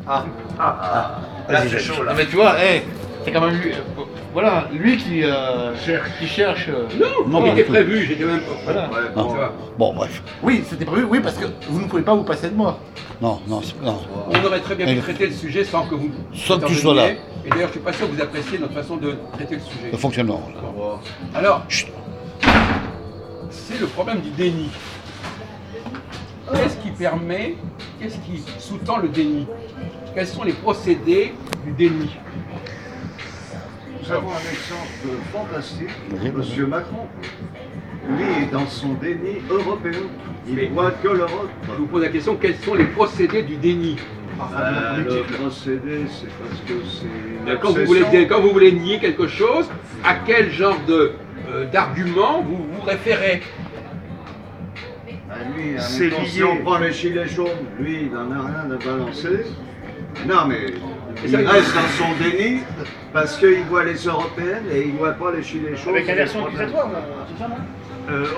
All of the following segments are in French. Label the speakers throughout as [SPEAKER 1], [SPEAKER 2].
[SPEAKER 1] Là, c'est chaud, là.
[SPEAKER 2] Mais tu vois, c'est quand même lui, voilà, lui qui cherche.
[SPEAKER 3] Non,
[SPEAKER 4] C'était
[SPEAKER 3] mais
[SPEAKER 4] prévu, j'étais même pas.
[SPEAKER 2] Voilà.
[SPEAKER 1] Ouais,
[SPEAKER 3] Non.
[SPEAKER 1] bon,
[SPEAKER 3] Bon, bref.
[SPEAKER 2] Oui, c'était prévu, oui, parce que vous ne pouvez pas vous passer de moi.
[SPEAKER 3] Non.
[SPEAKER 4] On aurait très bien pu traiter le sujet sans que vous.
[SPEAKER 3] Sans que tu sois là.
[SPEAKER 4] Et d'ailleurs, je suis pas sûr que vous appréciez notre façon de traiter le sujet.
[SPEAKER 3] Le fonctionnement.
[SPEAKER 1] bon.
[SPEAKER 4] Alors,
[SPEAKER 3] Chut.
[SPEAKER 4] c'est le problème du déni. Qu'est-ce qui sous-tend le déni? Quels sont les procédés du déni?
[SPEAKER 1] Nous avons un exemple fantastique, Monsieur Macron. Lui, dans son déni européen, il voit que l'Europe.
[SPEAKER 4] Je vous pose la question, quels sont les procédés du déni?
[SPEAKER 1] Le procédé, c'est parce que c'est une
[SPEAKER 4] Quand vous voulez nier quelque chose, à quel genre d'argument vous vous référez?
[SPEAKER 1] Lui,
[SPEAKER 5] C'est
[SPEAKER 1] admettons, si
[SPEAKER 5] lié.
[SPEAKER 1] on prend les gilets jaunes, lui, il n'en a rien à balancer. Non, mais il
[SPEAKER 4] ça,
[SPEAKER 1] reste dans son déni parce qu'il voit les européennes et il ne voit pas les gilets jaunes.
[SPEAKER 5] Avec inversion accusatoire, c'est ça,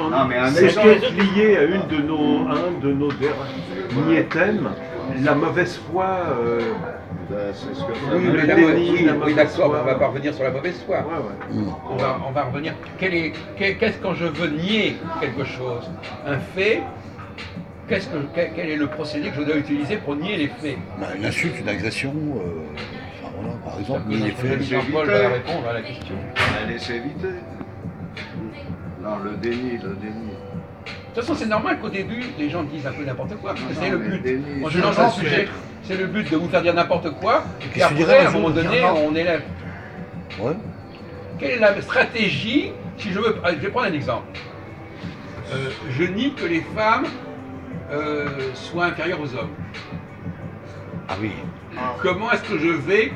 [SPEAKER 5] non
[SPEAKER 1] Non, mais un
[SPEAKER 5] C'est
[SPEAKER 1] exemple.
[SPEAKER 5] lié à un de nos derniers thèmes, la mauvaise foi.
[SPEAKER 1] C'est ce que
[SPEAKER 4] Oui,
[SPEAKER 1] ça
[SPEAKER 4] mais
[SPEAKER 1] veut
[SPEAKER 5] le
[SPEAKER 1] dire.
[SPEAKER 5] déni,
[SPEAKER 4] oui, d'accord, on va pas revenir sur la mauvaise foi.
[SPEAKER 5] Ouais.
[SPEAKER 4] On va revenir. Qu'est-ce quand je veux nier quelque chose? Un fait, quel est le procédé que je dois utiliser pour nier les faits?
[SPEAKER 3] Une insulte, une agression, enfin, voilà, par exemple,
[SPEAKER 4] Notre
[SPEAKER 3] les faits.
[SPEAKER 4] ami Jean-Paul va répondre à la question.
[SPEAKER 1] Laissez éviter. Non, le déni.
[SPEAKER 4] De toute façon, c'est normal qu'au début, les gens disent un peu n'importe quoi, parce que c'est le
[SPEAKER 1] mais
[SPEAKER 4] but.
[SPEAKER 1] déni,
[SPEAKER 4] Moi, je
[SPEAKER 1] c'est
[SPEAKER 4] lance
[SPEAKER 1] pas
[SPEAKER 4] un
[SPEAKER 1] vrai.
[SPEAKER 4] sujet, c'est le but de vous faire dire n'importe quoi, et puis
[SPEAKER 3] Qu'est-ce que tu
[SPEAKER 4] après,
[SPEAKER 3] dirais
[SPEAKER 4] à un
[SPEAKER 3] un jour
[SPEAKER 4] moment
[SPEAKER 3] de
[SPEAKER 4] donné,
[SPEAKER 3] dire non?
[SPEAKER 4] on élève.
[SPEAKER 3] Ouais.
[SPEAKER 4] Quelle est la stratégie si je veux. Je vais prendre un exemple. Je nie que les femmes soient inférieures aux hommes.
[SPEAKER 3] Ah oui.
[SPEAKER 4] Comment est-ce que je vais.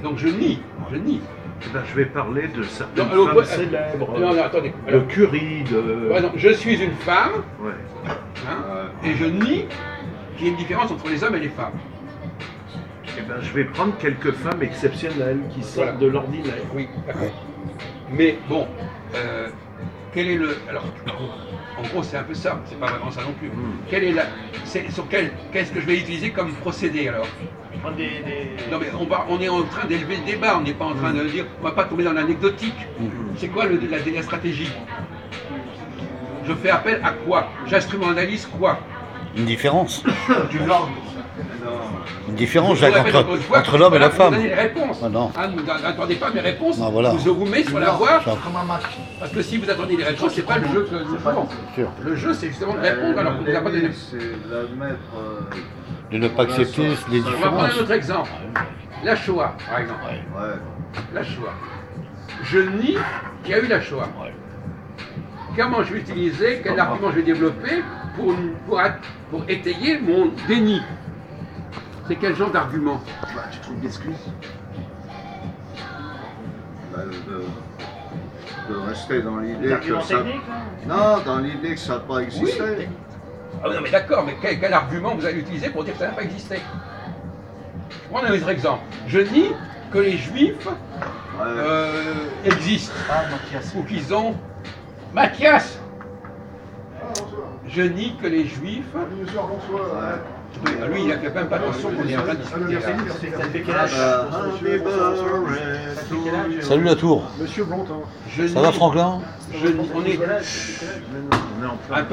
[SPEAKER 4] Donc je nie.
[SPEAKER 5] Eh ben, je vais parler de certaines
[SPEAKER 4] Non, alors,
[SPEAKER 5] femmes
[SPEAKER 4] ouais,
[SPEAKER 5] célèbres,
[SPEAKER 4] Non, attendez.
[SPEAKER 5] de Curie, de...
[SPEAKER 4] Ouais, non, je suis une femme,
[SPEAKER 5] Ouais.
[SPEAKER 4] hein, et je nie qu'il y ait une différence entre les hommes et les femmes.
[SPEAKER 5] Eh ben, je vais prendre quelques femmes exceptionnelles qui sortent
[SPEAKER 4] Voilà.
[SPEAKER 5] de l'ordinaire.
[SPEAKER 4] Oui, d'accord. Mais bon, quel est le. Alors, en gros, c'est un peu ça, c'est pas vraiment ça non plus. Quelle est la. Qu'est-ce que je vais utiliser comme procédé alors? Non, mais on est en train d'élever le débat, on n'est pas en train de dire. On va pas tomber dans l'anecdotique. C'est quoi la stratégie? Je fais appel à quoi? J'instrumentalise quoi?
[SPEAKER 3] Une différence.
[SPEAKER 2] Du langue.
[SPEAKER 3] Une différence,
[SPEAKER 4] Je vous
[SPEAKER 3] Jacques,
[SPEAKER 4] répète encore une fois,
[SPEAKER 3] entre l'homme et la
[SPEAKER 4] voilà,
[SPEAKER 3] femme.
[SPEAKER 4] Vous donnez les réponses.
[SPEAKER 3] Ah non.
[SPEAKER 4] Hein, n'attendez pas mes réponses.
[SPEAKER 3] Non, voilà.
[SPEAKER 4] Je vous mets sur la voie.
[SPEAKER 2] Comme un match.
[SPEAKER 4] Parce que si vous attendez les réponses, c'est pas le jeu que nous jouons.
[SPEAKER 3] Sûr.
[SPEAKER 4] Le jeu, c'est justement de répondre alors qu'on ne vous a pas donné.
[SPEAKER 1] C'est l'admettre.
[SPEAKER 3] De ne pas accepter les
[SPEAKER 4] On va prendre un
[SPEAKER 3] différences.
[SPEAKER 4] autre exemple. La Shoah, par exemple.
[SPEAKER 1] Ouais.
[SPEAKER 4] La Shoah. Je nie qu'il y a eu la Shoah.
[SPEAKER 3] Ouais.
[SPEAKER 4] Comment je vais utiliser, quel argument je vais développer pour étayer mon déni? C'est quel genre d'argument?
[SPEAKER 1] Bah, tu trouves d'excuses de rester dans l'idée que ça. Non, dans l'idée que ça n'a pas existé.
[SPEAKER 4] Ah non mais d'accord, mais quel argument vous allez utiliser pour dire que ça n'a pas existé? Je prends un autre exemple. Je nie que les Juifs existent.
[SPEAKER 2] Ah, Mathias.
[SPEAKER 4] Ou qu'ils ont... Mathias! Je nie que les Juifs... Lui, il a fait même pas attention qu'on est en train de discuter là.
[SPEAKER 3] Salut la tour.
[SPEAKER 5] Monsieur Blontin.
[SPEAKER 4] Je
[SPEAKER 3] Ça
[SPEAKER 4] nie-
[SPEAKER 3] va Franklin?
[SPEAKER 4] on est un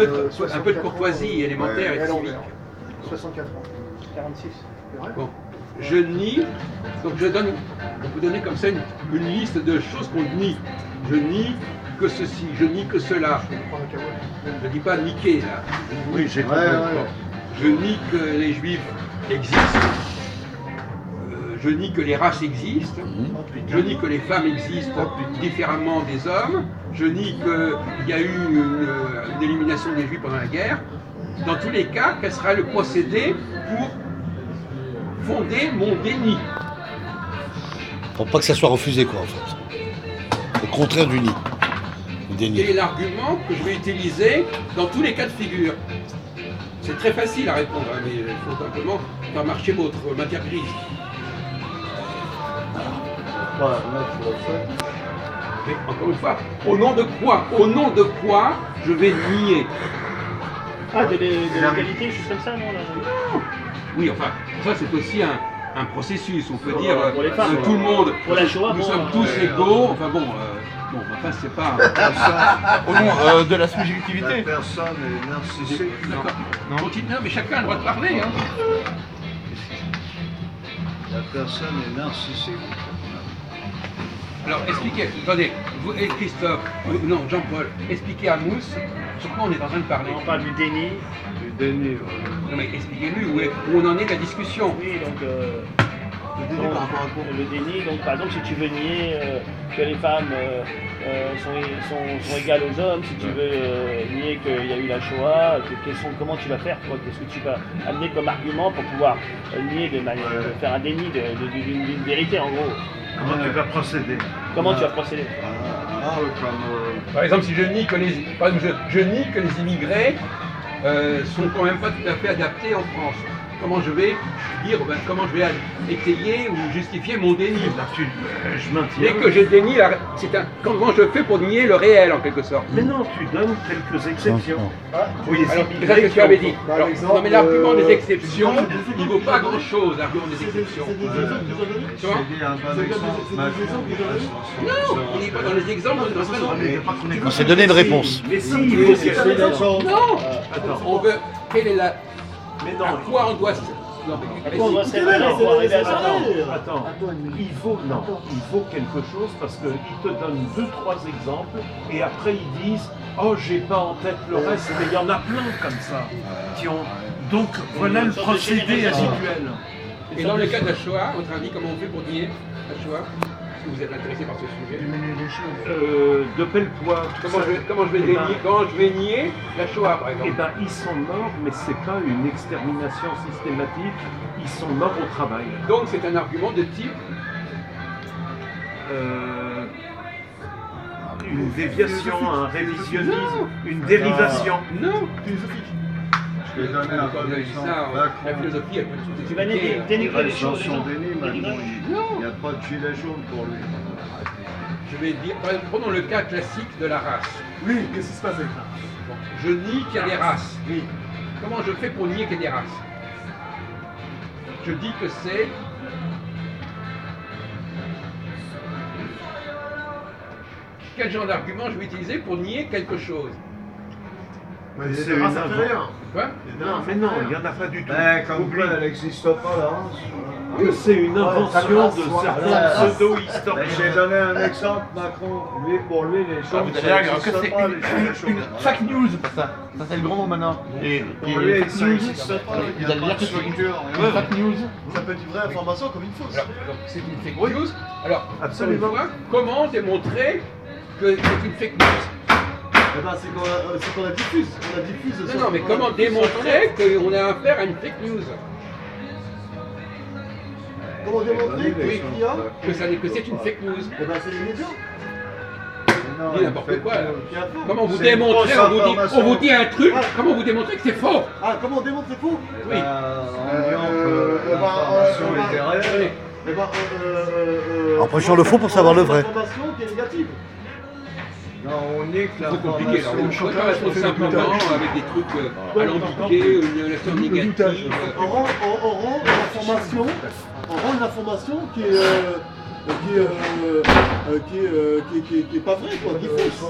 [SPEAKER 4] peu de courtoisie élémentaire et civique.
[SPEAKER 5] 64 ans. 46.
[SPEAKER 4] Bon. Je nie, donc on peut donner comme ça une liste de choses qu'on nie. Je nie que ceci, je nie que cela. Je ne dis pas niquer là.
[SPEAKER 5] Oui, j'ai compris.
[SPEAKER 4] Je nie que les juifs existent. Je nie que les races existent. Je nie que les femmes existent différemment des hommes. Je nie qu'il y a eu une élimination des juifs pendant la guerre. Dans tous les cas, quel sera le procédé pour fonder mon déni?
[SPEAKER 3] Pour pas que ça soit refusé, quoi, en fait. Le contraire du nid. Le
[SPEAKER 4] Quel
[SPEAKER 3] déni.
[SPEAKER 4] est l'argument que je vais utiliser dans tous les cas de figure? C'est très facile à répondre, hein, mais il faut simplement faire marcher votre matière grise. Mais encore une fois, au nom de quoi? Au nom de quoi je vais nier?
[SPEAKER 6] Ah, de l'égalité, juste comme ça, non là.
[SPEAKER 4] Oui, enfin, ça c'est aussi un processus, on peut dire,
[SPEAKER 6] pour les femmes,
[SPEAKER 4] tout le monde,
[SPEAKER 6] pour la Shoah,
[SPEAKER 4] nous
[SPEAKER 6] bon,
[SPEAKER 4] sommes tous égaux, enfin bon, enfin c'est pas...
[SPEAKER 2] Au nom de la
[SPEAKER 1] La
[SPEAKER 2] subjectivité.
[SPEAKER 1] personne est narcissique.
[SPEAKER 4] D'accord. Continue, mais chacun a le droit de parler, hein.
[SPEAKER 1] La personne est narcissique.
[SPEAKER 4] Alors expliquez, attendez, vous et Christophe, non Jean-Paul, expliquez à Mousse sur quoi on est en train de parler.
[SPEAKER 6] On parle du déni.
[SPEAKER 1] Du déni, voilà.
[SPEAKER 4] Non mais expliquez-lui où on en est de la discussion.
[SPEAKER 6] Oui, donc le déni, donc par exemple si tu veux nier que les femmes sont égales aux hommes, si tu veux nier qu'il y a eu la Shoah, comment tu vas faire, qu'est-ce que tu vas amener comme argument pour pouvoir nier faire un déni d'une vérité en gros.
[SPEAKER 5] Comment tu vas procéder?
[SPEAKER 6] Comment tu vas procéder?
[SPEAKER 4] Par exemple, si je nie que je nie que les immigrés sont quand même pas tout à fait adaptés en France. Comment je vais dire, comment je vais étayer ou justifier mon déni?
[SPEAKER 5] Je maintiens.
[SPEAKER 4] Dès que je dénie, comment je fais pour nier le réel en quelque sorte?
[SPEAKER 5] Mais non, tu donnes quelques exceptions. Oui,
[SPEAKER 4] Alors, c'est ça que tu avais dit. Alors, non, mais l'argument des exceptions, il ne vaut pas grand-chose, l'argument des exceptions. Tu vois?
[SPEAKER 1] J'ai dit un bon exemple.
[SPEAKER 4] Non, on n'est pas dans les exemples, on est dans le
[SPEAKER 3] On s'est donné une réponse.
[SPEAKER 5] Mais si, il faut que
[SPEAKER 4] Non.
[SPEAKER 5] Attends.
[SPEAKER 4] On veut. Quelle est la.
[SPEAKER 5] Mais
[SPEAKER 4] À
[SPEAKER 5] non,
[SPEAKER 4] quoi on doit. Non, mais.
[SPEAKER 6] On doit se révéler pour arriver à ça.
[SPEAKER 5] attends, il faut quelque chose parce qu'ils te donnent 2-3 exemples et après ils disent oh j'ai pas en tête le reste, mais il y en a plein comme ça qui ont. Donc voilà le procédé habituel.
[SPEAKER 4] Et dans le cas de la Shoah, à votre avis, comment on fait pour nier la Shoah? Est-ce que vous êtes intéressé par ce sujet?
[SPEAKER 5] De Pellepoix,
[SPEAKER 4] Comment je vais nier la Shoah, par
[SPEAKER 5] eh
[SPEAKER 4] exemple?
[SPEAKER 5] ben ils sont morts, mais c'est pas une extermination systématique, ils sont morts au travail.
[SPEAKER 4] Donc c'est un argument de type.
[SPEAKER 5] Une déviation, un révisionnisme, une dérivation.
[SPEAKER 4] Non.
[SPEAKER 1] Je vais donner un
[SPEAKER 4] Quand
[SPEAKER 1] bon
[SPEAKER 4] on a dit
[SPEAKER 1] exemple.
[SPEAKER 4] ça, la
[SPEAKER 1] Macron.
[SPEAKER 4] philosophie, elle peut tout
[SPEAKER 6] Tu vas
[SPEAKER 4] expliquer.
[SPEAKER 6] dénigrer les
[SPEAKER 1] Dans
[SPEAKER 6] choses.
[SPEAKER 1] son déni, Macron,
[SPEAKER 4] Non.
[SPEAKER 1] il n'y a pas de gilet jaune pour lui.
[SPEAKER 4] Je vais dire, par exemple, prenons le cas classique de la race.
[SPEAKER 7] Oui, qu'est-ce qui se passe avec ça?
[SPEAKER 4] Bon, je nie qu'il y a des races.
[SPEAKER 7] Oui.
[SPEAKER 4] Comment je fais pour nier qu'il y a des races? Je dis que c'est. Quel genre d'argument je vais utiliser pour nier quelque chose?
[SPEAKER 7] Mais
[SPEAKER 5] C'est
[SPEAKER 7] les races
[SPEAKER 5] une
[SPEAKER 7] inférieures.
[SPEAKER 4] Quoi?
[SPEAKER 5] Non, mais non, il n'y en a pas du tout.
[SPEAKER 1] Ben, comme
[SPEAKER 5] Oublie
[SPEAKER 1] quoi, elle n'existe pas, la race.
[SPEAKER 5] que c'est une invention de certains
[SPEAKER 1] Voilà.
[SPEAKER 5] pseudo-historiens.
[SPEAKER 1] Ben, j'ai donné un exemple, Macron. Lui, pour lui, les
[SPEAKER 2] Ah,
[SPEAKER 1] choses,
[SPEAKER 2] vous
[SPEAKER 1] ça
[SPEAKER 2] allez dire
[SPEAKER 1] n'existe
[SPEAKER 2] que c'est
[SPEAKER 1] pas, les gilets jaunes.
[SPEAKER 2] une fake news, ça c'est le grand mot maintenant. Et
[SPEAKER 1] Pour lui,
[SPEAKER 2] fake
[SPEAKER 1] ça
[SPEAKER 2] news,
[SPEAKER 1] n'existe pas. Il
[SPEAKER 2] vous
[SPEAKER 1] n'y
[SPEAKER 2] allez
[SPEAKER 1] a pas
[SPEAKER 2] dire
[SPEAKER 1] de
[SPEAKER 2] que c'est une
[SPEAKER 1] structure.
[SPEAKER 2] fake news.
[SPEAKER 7] Ça peut être une vraie information comme une fausse.
[SPEAKER 4] Alors, c'est une fake news. Alors,
[SPEAKER 5] Absolument.
[SPEAKER 4] encore une fois, comment démontrer que c'est une fake news?
[SPEAKER 7] Eh ben, c'est qu'on la diffuse. On la diffuse.
[SPEAKER 4] Non, mais comment démontrer qu'on a affaire à une fake news?
[SPEAKER 7] Comment démontrer
[SPEAKER 4] Oui.
[SPEAKER 7] qu'il y a
[SPEAKER 4] Que c'est une fake news?
[SPEAKER 7] Eh ben, c'est les médias.
[SPEAKER 1] Non,
[SPEAKER 4] Dis n'importe
[SPEAKER 1] fake
[SPEAKER 4] quoi,
[SPEAKER 1] news.
[SPEAKER 4] là.
[SPEAKER 7] Qui a faux.
[SPEAKER 4] Comment vous
[SPEAKER 1] C'est une
[SPEAKER 4] démontrez,
[SPEAKER 1] fausse
[SPEAKER 4] on
[SPEAKER 1] information.
[SPEAKER 4] vous dit un truc, comment vous démontrez que c'est faux?
[SPEAKER 7] Ah, comment on démontre c'est faux?
[SPEAKER 4] Oui.
[SPEAKER 1] Ben, en disant que l'information était réelle.
[SPEAKER 7] Eh ben,
[SPEAKER 3] En prêchant le faux pour savoir le vrai.
[SPEAKER 7] Une information qui est négative.
[SPEAKER 1] Non, on nique
[SPEAKER 4] C'est compliqué, là.
[SPEAKER 1] l'information.
[SPEAKER 4] On peut pas répondre simplement avec des trucs alambiqués, une relation négative.
[SPEAKER 7] On rend une information qui est pas vraie, quoi, qui est fausse.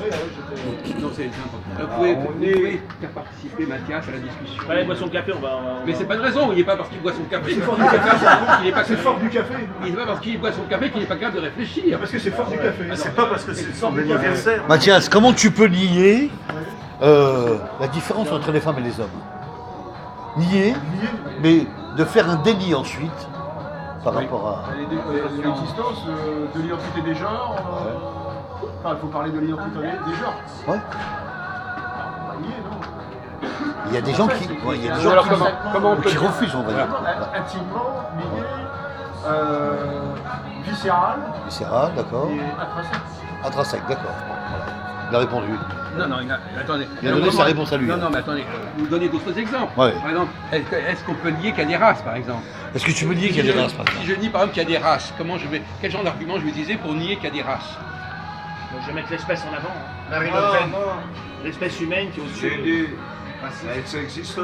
[SPEAKER 4] Non, c'est important. Vous pouvez faire participer Mathias à la discussion.
[SPEAKER 6] Allez, bois son café, on va.
[SPEAKER 4] Mais c'est pas de raison, il n'est pas parce qu'il boit son café.
[SPEAKER 7] C'est fort du café.
[SPEAKER 4] Il n'est pas
[SPEAKER 7] C'est fort du café.
[SPEAKER 4] Il n'est pas parce qu'il boit son café qu'il n'est pas capable de réfléchir.
[SPEAKER 7] Parce que c'est fort du café.
[SPEAKER 5] C'est pas parce que c'est son anniversaire.
[SPEAKER 3] Mathias, comment tu peux nier la différence entre les femmes et les hommes? Nier, mais de faire un déni ensuite par rapport à...
[SPEAKER 7] L'existence de l'identité des genres. Enfin, il faut parler de l'identité des genres.
[SPEAKER 3] Ouais.
[SPEAKER 7] Pas nier, non.
[SPEAKER 3] Il y a des gens qui, ouais, il y a des gens
[SPEAKER 4] Alors
[SPEAKER 3] qui,
[SPEAKER 4] comment on peut
[SPEAKER 3] qui refusent, on va dire.
[SPEAKER 7] Intimement, lié, viscéral
[SPEAKER 3] Viscéral, d'accord.
[SPEAKER 7] et intrinsèque.
[SPEAKER 3] Intrinsèque, d'accord. Voilà. Il a répondu.
[SPEAKER 4] Non, attendez.
[SPEAKER 3] Il a donné sa réponse à lui.
[SPEAKER 4] Non, mais attendez, vous donnez d'autres exemples.
[SPEAKER 3] Ouais.
[SPEAKER 4] Par exemple, est-ce qu'on peut nier qu'il y a des races, par exemple?
[SPEAKER 3] Est-ce que tu peux nier qu'il y a des races, par exemple?
[SPEAKER 4] Si je nie par exemple qu'il y a des races, quel genre d'argument je vais utiliser pour nier qu'il y a des races?
[SPEAKER 6] Je vais mettre l'espèce en avant.
[SPEAKER 1] Non, non.
[SPEAKER 6] L'espèce humaine qui est
[SPEAKER 1] J'ai
[SPEAKER 6] au-dessus.
[SPEAKER 1] dit, Ça n'existe pas.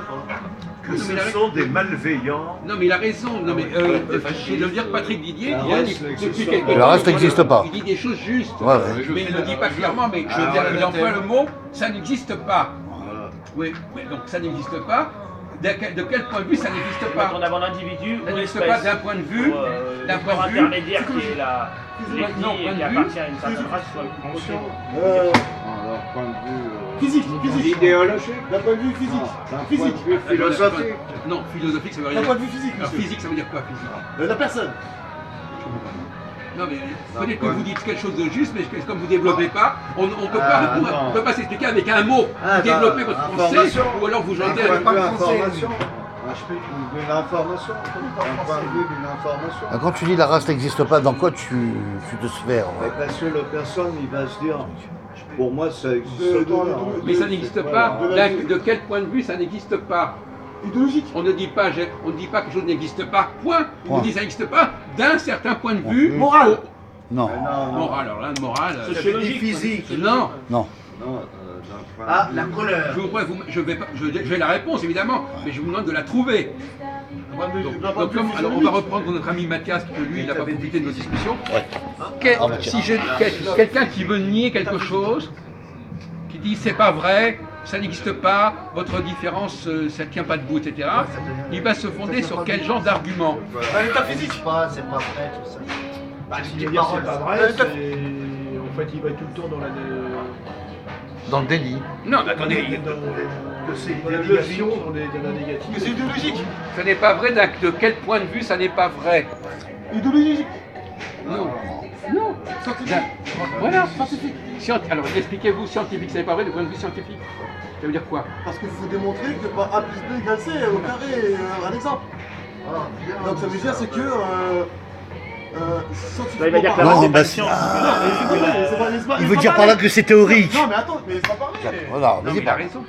[SPEAKER 1] Que
[SPEAKER 4] Non, mais il a
[SPEAKER 1] ce sont des malveillants.
[SPEAKER 4] Non, mais il a raison. Non, mais je vais le dire, Patrick Didier, il a dit depuis quelque
[SPEAKER 3] Le
[SPEAKER 4] temps,
[SPEAKER 3] reste n'existe pas.
[SPEAKER 4] Il dit des choses justes.
[SPEAKER 3] Ouais, ouais.
[SPEAKER 4] Mais il ne le dit pas clairement, mais je veux dire, il emploie le mot, ça n'existe pas. Oui, donc ça n'existe pas. De quel point de vue ça n'existe pas?
[SPEAKER 6] Quand on a l'individu
[SPEAKER 4] Ça
[SPEAKER 6] ou
[SPEAKER 4] n'existe
[SPEAKER 6] l'espèce.
[SPEAKER 4] pas d'un point de vue,
[SPEAKER 6] d'un point intermédiaire qui est la l'ethnie qui appartient à une certaine race soit le plus conscient.
[SPEAKER 1] Leur point de vue
[SPEAKER 7] Physique.
[SPEAKER 1] idéologique,
[SPEAKER 7] D'un point de vue physique.
[SPEAKER 1] d'un point de vue philosophique.
[SPEAKER 4] Non, philosophique ça veut rien
[SPEAKER 7] D'un
[SPEAKER 4] dire.
[SPEAKER 7] point de vue physique,
[SPEAKER 4] Alors
[SPEAKER 7] monsieur.
[SPEAKER 4] physique ça veut dire quoi physique?
[SPEAKER 7] La personne.
[SPEAKER 4] Non mais peut-être que vous dites quelque chose de juste, mais comme vous ne développez pas, on ne peut pas s'expliquer avec un mot. Vous développez votre pensée,
[SPEAKER 1] information.
[SPEAKER 4] ou alors vous
[SPEAKER 1] D'un
[SPEAKER 4] jantez
[SPEAKER 1] point
[SPEAKER 4] avec
[SPEAKER 1] de
[SPEAKER 4] pas
[SPEAKER 1] vue
[SPEAKER 4] de français.
[SPEAKER 1] information. D'une information. D'un point de vue d'une information.
[SPEAKER 3] Quand tu dis la race n'existe pas, dans quoi tu te sphères?
[SPEAKER 1] Mais parce que la personne, il va se dire, pour moi, ça existe pas.
[SPEAKER 4] Mais ça n'existe pas. De quel point de vue ça n'existe pas?
[SPEAKER 7] Idéologique.
[SPEAKER 4] On ne dit pas quelque chose n'existe pas, point. On
[SPEAKER 3] Point.
[SPEAKER 4] dit ça n'existe pas d'un certain point de vue.
[SPEAKER 7] Moral.
[SPEAKER 3] Non,
[SPEAKER 4] Moral, alors là, moral.
[SPEAKER 6] Sociologique.
[SPEAKER 1] Physique.
[SPEAKER 4] Non.
[SPEAKER 3] non.
[SPEAKER 1] Non, d'un point
[SPEAKER 8] Ah,
[SPEAKER 1] de
[SPEAKER 8] la
[SPEAKER 1] vue-
[SPEAKER 8] couleur.
[SPEAKER 4] J'ai la réponse évidemment, mais je vous demande de la trouver. Donc, alors on va reprendre notre ami Mathias, que lui, il n'a pas profité de nos discussions.
[SPEAKER 3] Ah, Mathias.
[SPEAKER 4] Si quelqu'un qui veut nier quelque chose, qui dit c'est pas vrai, ça n'existe pas, votre différence, ça ne tient pas debout, etc., il va se fonder sur quel genre d'argument?
[SPEAKER 7] L'état physique.
[SPEAKER 8] C'est pas vrai, tout ça.
[SPEAKER 7] Bah,
[SPEAKER 8] C'est
[SPEAKER 7] si
[SPEAKER 8] des
[SPEAKER 7] tu veux dire
[SPEAKER 8] paroles.
[SPEAKER 7] c'est pas vrai, c'est... En fait, il va être tout le temps dans la...
[SPEAKER 3] Dans le déni.
[SPEAKER 4] Non, mais attendez,
[SPEAKER 7] Dans la négation, dans la négative. Mais c'est idéologique.
[SPEAKER 4] ce n'est pas vrai de quel point de vue ça n'est pas vrai?
[SPEAKER 7] Idéologique.
[SPEAKER 4] Non. Non. Voilà, scientifique. Alors expliquez-vous, scientifique, ça n'est pas vrai du point de vue scientifique? Ça veut dire quoi?
[SPEAKER 7] Parce qu'il faut démontrer que A plus B égale C au carré, un exemple. Donc ça veut dire c'est que...
[SPEAKER 6] Il va dire que la
[SPEAKER 3] Non,
[SPEAKER 6] race n'est
[SPEAKER 3] bah,
[SPEAKER 6] pas science.
[SPEAKER 3] Il veut dire par là que c'est théorique.
[SPEAKER 7] Non mais attends, mais c'est pas pareil.
[SPEAKER 3] Voilà,
[SPEAKER 4] Non, mais
[SPEAKER 3] vas-y,
[SPEAKER 4] il a
[SPEAKER 3] parle.
[SPEAKER 4] raison.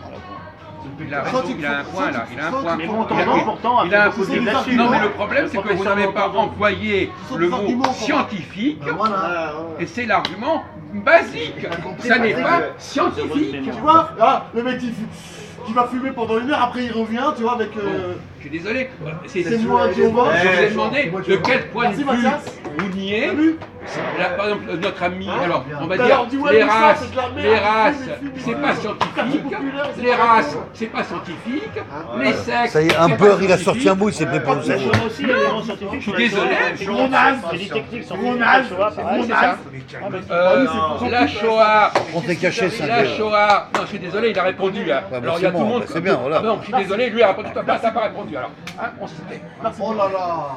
[SPEAKER 4] Il a raison, il a un point là, il a un point.
[SPEAKER 6] Mais Montandon, pourtant,
[SPEAKER 4] Il a un
[SPEAKER 6] beaucoup de
[SPEAKER 4] point.
[SPEAKER 6] là-dessus.
[SPEAKER 4] Non, mais le problème, c'est que vous
[SPEAKER 6] professeur
[SPEAKER 4] n'avez pas
[SPEAKER 6] Montandon.
[SPEAKER 4] employé le mot scientifique,
[SPEAKER 8] Voilà.
[SPEAKER 4] et c'est l'argument basique. Ça n'est pas scientifique.
[SPEAKER 7] Tu vois, là, le mec qui va fumer pendant 1 heure, après il revient, tu vois, avec...
[SPEAKER 4] Je suis désolé.
[SPEAKER 7] C'est moi qui au vent.
[SPEAKER 4] Je vous ai demandé de quel point de
[SPEAKER 7] Merci,
[SPEAKER 4] vue
[SPEAKER 7] Mathias.
[SPEAKER 4] vous niez.
[SPEAKER 7] T'as vu?
[SPEAKER 4] Là, par exemple, notre ami, alors on va
[SPEAKER 7] Alors,
[SPEAKER 4] dire
[SPEAKER 7] dis-ouais,
[SPEAKER 4] les
[SPEAKER 7] mais ça,
[SPEAKER 4] races,
[SPEAKER 7] c'est de la merde,
[SPEAKER 4] les races,
[SPEAKER 7] fume,
[SPEAKER 4] c'est pas scientifique.
[SPEAKER 7] populaire, c'est
[SPEAKER 4] Les
[SPEAKER 7] pas
[SPEAKER 4] races,
[SPEAKER 7] raison.
[SPEAKER 4] c'est pas scientifique. Les sexes,
[SPEAKER 3] Ça y est, un
[SPEAKER 4] c'est pas
[SPEAKER 3] beurre, il a sorti
[SPEAKER 4] scientifique.
[SPEAKER 3] un mot, il s'est pris pour le
[SPEAKER 6] La
[SPEAKER 3] cerveau.
[SPEAKER 6] Shoah aussi, l'élément scientifique.
[SPEAKER 4] Je suis désolé.
[SPEAKER 7] Mon âge.
[SPEAKER 6] C'est des techniques
[SPEAKER 7] Mon
[SPEAKER 6] scientifiques.
[SPEAKER 7] âge.
[SPEAKER 6] La Shoah, pareil.
[SPEAKER 4] C'est ça. La Shoah,
[SPEAKER 3] On t'est caché, c'est un
[SPEAKER 4] la
[SPEAKER 3] beurre.
[SPEAKER 4] Shoah. Non, je suis désolé, il a répondu. Hein.
[SPEAKER 3] bah,
[SPEAKER 4] Alors il y
[SPEAKER 3] c'est
[SPEAKER 4] a tout
[SPEAKER 3] bon,
[SPEAKER 4] le monde.
[SPEAKER 3] bah, c'est bien, voilà.
[SPEAKER 4] Non, je suis désolé, lui a répondu. T'as pas répondu alors. Hein, on se tait.
[SPEAKER 8] Oh là là.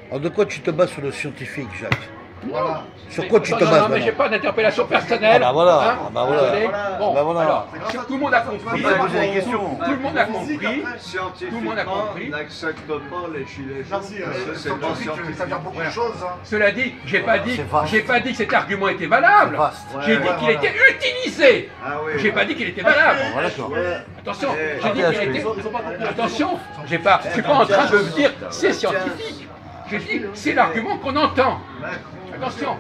[SPEAKER 3] Alors de quoi tu te bases sur le scientifique, Jacques?
[SPEAKER 8] Voilà.
[SPEAKER 3] Sur quoi tu te
[SPEAKER 4] Non,
[SPEAKER 3] bases
[SPEAKER 4] non, mais
[SPEAKER 3] maintenant?
[SPEAKER 4] j'ai pas d'interpellation personnelle.
[SPEAKER 3] Ah bah voilà,
[SPEAKER 4] hein,
[SPEAKER 3] ah bah voilà.
[SPEAKER 4] désolé. Bon,
[SPEAKER 3] Bah voilà.
[SPEAKER 4] alors, tout le monde a compris.
[SPEAKER 3] Vous avez posé des questions.
[SPEAKER 4] Tout le monde a compris. Tout le monde a
[SPEAKER 1] Scientifiquement,
[SPEAKER 4] compris.
[SPEAKER 1] n'accepte pas les gilets jaunes.
[SPEAKER 7] Merci,
[SPEAKER 1] parce que c'est pas scientifique.
[SPEAKER 8] Ça veut dire beaucoup de choses. Hein.
[SPEAKER 4] Cela dit, j'ai pas dit que cet argument était
[SPEAKER 3] C'est
[SPEAKER 4] valable.
[SPEAKER 3] vaste.
[SPEAKER 4] J'ai dit qu'il était utilisé.
[SPEAKER 1] Ah oui.
[SPEAKER 4] J'ai pas dit qu'il était valable.
[SPEAKER 3] Voilà, d'accord.
[SPEAKER 4] Attention,
[SPEAKER 1] Eh,
[SPEAKER 4] j'ai dit qu'il était. Attention, je suis pas en train de vous dire c'est scientifique. J'ai dit c'est l'argument qu'on entend. Attention.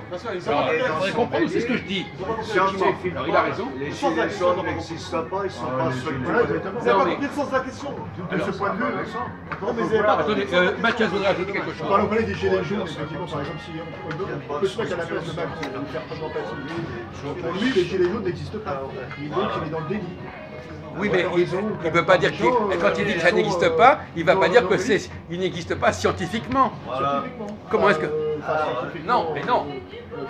[SPEAKER 4] Alors, il faudrait comprendre aussi ce que je dis.
[SPEAKER 1] Scientifiquement,
[SPEAKER 4] Alors, il a raison.
[SPEAKER 1] les gilets jaunes n'existent pas, ils sont pas structurés.
[SPEAKER 7] Vous avez pas compris le sens de la question. De ce point de vue. Non, mais vous avez pas
[SPEAKER 4] Attendez, Mathias voudrait ajouter quelque chose.
[SPEAKER 7] On parlait des gilets jaunes, effectivement, par exemple, si on peut se mettre à la place de Macron, de faire preuve d'empathie. Pour lui, les gilets jaunes n'existent pas. Donc, il est dans le déni.
[SPEAKER 4] Oui, mais il ne peut pas dire quand il dit que ça n'existe pas, il ne va pas dire que il n'existe pas scientifiquement. Comment est-ce que non, mais non.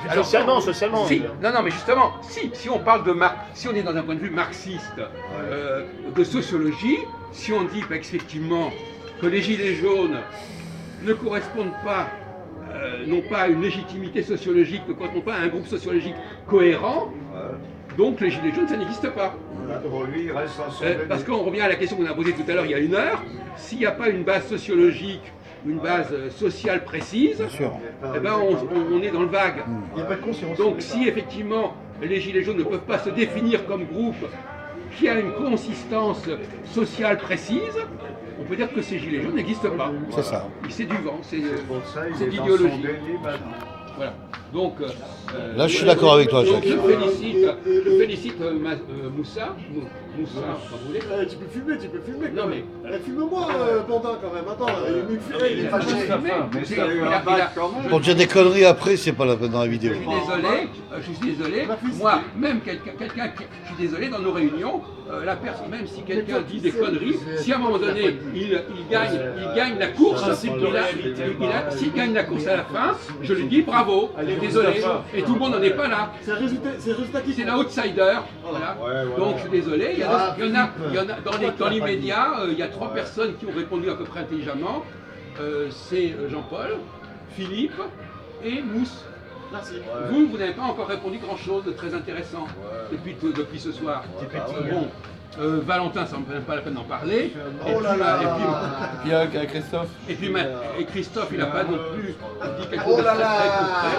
[SPEAKER 4] Alors,
[SPEAKER 6] Socialement.
[SPEAKER 4] Si, non, mais justement, si on parle de si on est dans un point de vue marxiste, de sociologie, si on dit effectivement que les gilets jaunes ne correspondent pas, non pas à une légitimité sociologique, ne correspondent pas à un groupe sociologique cohérent, donc les gilets jaunes, ça n'existe pas.
[SPEAKER 1] Pour lui, il reste en son
[SPEAKER 4] Parce qu'on revient à la question qu'on a posée tout à l'heure il y a 1 heure, s'il n'y a pas une base sociologique, une base sociale précise,
[SPEAKER 3] Bien sûr.
[SPEAKER 4] eh ben on est dans le vague.
[SPEAKER 7] Il n'y a pas de conscience.
[SPEAKER 4] Donc si effectivement les Gilets jaunes ne peuvent pas se définir comme groupe qui a une consistance sociale précise, on peut dire que ces Gilets jaunes n'existent pas.
[SPEAKER 3] C'est ça.
[SPEAKER 4] C'est du vent, c'est
[SPEAKER 1] pour ça,
[SPEAKER 4] c'est
[SPEAKER 1] il est dans son
[SPEAKER 4] d'idéologie.
[SPEAKER 1] déni maintenant.
[SPEAKER 4] Voilà. Donc,
[SPEAKER 3] Là, je suis d'accord avec toi,
[SPEAKER 4] donc,
[SPEAKER 3] Jacques.
[SPEAKER 4] je félicite Moussa, quand vous voulez.
[SPEAKER 7] Tu peux filmer.
[SPEAKER 4] Non, mais
[SPEAKER 7] Filme-moi, Pantin, quand même. Attends, il est
[SPEAKER 4] a
[SPEAKER 7] fâché.
[SPEAKER 1] Mais ça a eu un bac quand même.
[SPEAKER 3] Pour dire des conneries après, c'est pas la peine dans la vidéo.
[SPEAKER 4] Je suis désolé, moi, même quelqu'un qui. Je suis désolé, dans nos réunions, la personne, même si quelqu'un dit des conneries, si à un moment donné il gagne la course, s'il gagne la course à la fin, je lui dis bravo, désolé, et tout le monde n'en est pas là.
[SPEAKER 7] C'est un résultat qui
[SPEAKER 4] C'est l'outsider, voilà. Donc je suis désolé, il y en a dans l'immédiat, il y a 3 personnes qui ont répondu à peu près intelligemment. C'est Jean-Paul, Philippe et Mousse.
[SPEAKER 7] Merci.
[SPEAKER 4] Vous n'avez pas encore répondu grand-chose de très intéressant depuis ce soir. Bon, Valentin, ça ne me fait pas la peine d'en parler.
[SPEAKER 7] Oh là là.
[SPEAKER 2] Et puis Christophe.
[SPEAKER 4] Et Christophe, il n'a pas non plus dit quelque chose de très concret.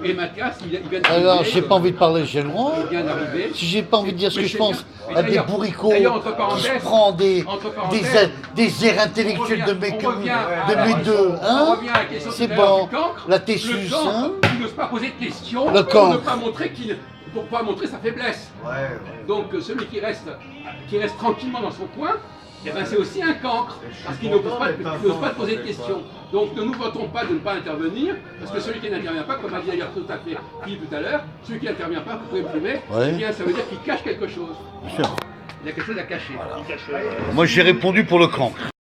[SPEAKER 4] Et Mathias, il vient d'arriver.
[SPEAKER 3] Alors, j'ai pas envie de parler, j'ai le droit.
[SPEAKER 4] Il vient d'arriver.
[SPEAKER 3] Si j'ai pas envie de dire ce que je pense
[SPEAKER 4] Mais
[SPEAKER 3] à des
[SPEAKER 4] d'ailleurs-
[SPEAKER 3] bourricots
[SPEAKER 4] d'ailleurs, entre
[SPEAKER 3] qui
[SPEAKER 4] parenthèses-
[SPEAKER 3] se prend des airs
[SPEAKER 4] On
[SPEAKER 3] intellectuels
[SPEAKER 4] revient-
[SPEAKER 3] de mes
[SPEAKER 4] on revient à
[SPEAKER 3] de mes deux,
[SPEAKER 4] on
[SPEAKER 3] hein.
[SPEAKER 4] revient à la question
[SPEAKER 3] C'est
[SPEAKER 4] tout à l'heure
[SPEAKER 3] bon.
[SPEAKER 4] du cancre.
[SPEAKER 3] La
[SPEAKER 4] Le
[SPEAKER 3] Tessus,
[SPEAKER 4] cancre,
[SPEAKER 3] hein.
[SPEAKER 4] il n'ose pas poser de questions
[SPEAKER 3] Le
[SPEAKER 4] pour
[SPEAKER 3] cancre.
[SPEAKER 4] ne pas montrer pour pas montrer sa faiblesse. Donc celui qui reste tranquillement dans son coin, eh ben, c'est aussi un cancre, parce qu'il n'ose pas poser de questions. Donc ne nous vantons pas de ne pas intervenir, parce que celui qui n'intervient pas, comme a dit d'ailleurs tout à fait Philippe tout à l'heure, celui qui n'intervient pas, vous pouvez me filmer,
[SPEAKER 3] Ouais.
[SPEAKER 4] eh bien ça veut dire qu'il cache quelque chose.
[SPEAKER 3] Bien sûr.
[SPEAKER 4] Il y a quelque chose à cacher.
[SPEAKER 3] Moi, j'ai répondu pour le cancre.